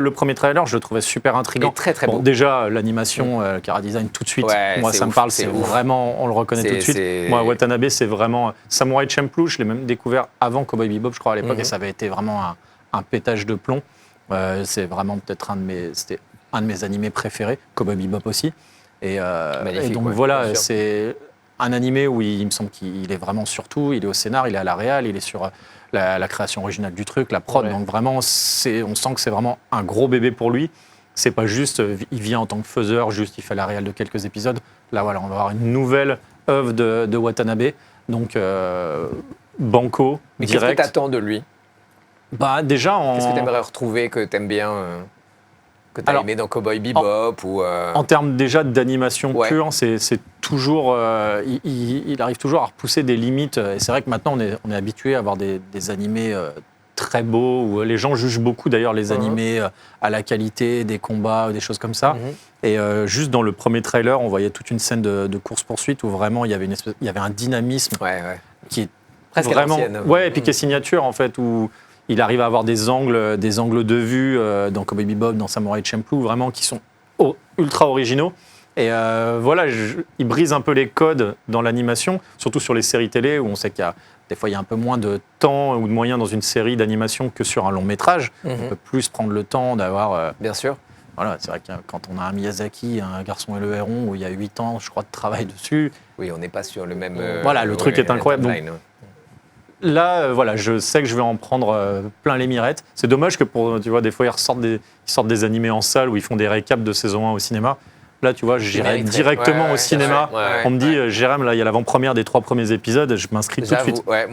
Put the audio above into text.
le premier trailer, je le trouvais super intriguant. Très très beau. Déjà, l'animation, Cara Design, tout de suite, moi ça me parle, c'est vraiment, on le reconnaît tout de suite. Moi, Watanabe, c'est vraiment Samurai Champloo, je l'ai même découvert avant Cowboy Bebop, je crois, à l'époque, et ça avait été vraiment un pétage de plomb. C'est vraiment peut-être c'était un de mes animés préférés, Cowboy Bebop aussi. Et donc voilà, c'est un animé où il me semble qu'il est vraiment sur tout, il est au scénar, il est à la réal, il est sur la création originale du truc, la prod, donc vraiment, on sent que c'est vraiment un gros bébé pour lui. C'est pas juste, il vient en tant que faiseur, juste il fait la réal de quelques épisodes. Là voilà, on va avoir une nouvelle œuvre de Watanabe, donc banco, mais direct. Qu'est-ce que t'attends de lui? Déjà, qu'est-ce que t'aimerais retrouver, que t'aimes bien que tu as aimé dans Cowboy Bebop En termes déjà d'animation pure, c'est toujours, il arrive toujours à repousser des limites. Et c'est vrai que maintenant, on est habitué à avoir des animés très beaux, où les gens jugent beaucoup d'ailleurs les animés à la qualité des combats ou des choses comme ça. Et juste dans le premier trailer, on voyait toute une scène de course-poursuite où vraiment il y avait un dynamisme qui est presque vraiment, et puis qui est signature en fait, où il arrive à avoir des angles de vue dans Cowboy Bebop, dans Samurai Champloo, vraiment qui sont ultra originaux. Et voilà, il brise un peu les codes dans l'animation, surtout sur les séries télé, où on sait qu'il y a des fois il y a un peu moins de temps ou de moyens dans une série d'animation que sur un long métrage. On peut plus prendre le temps d'avoir... Bien sûr. Voilà, c'est vrai que quand on a un Miyazaki, Un garçon et le héron, où il y a 8 ans, je crois, de travail dessus... Oui, on n'est pas sur le même... voilà, le truc est incroyable. Donc, là, voilà, je sais que je vais en prendre plein les mirettes. C'est dommage que tu vois, des fois, ils sortent des animés en salle où ils font des récaps de saison 1 au cinéma. Là, tu vois, j'irai directement au cinéma. On me dit, Jérém, là, il y a l'avant-première des 3 premiers épisodes, je m'inscris tout de suite.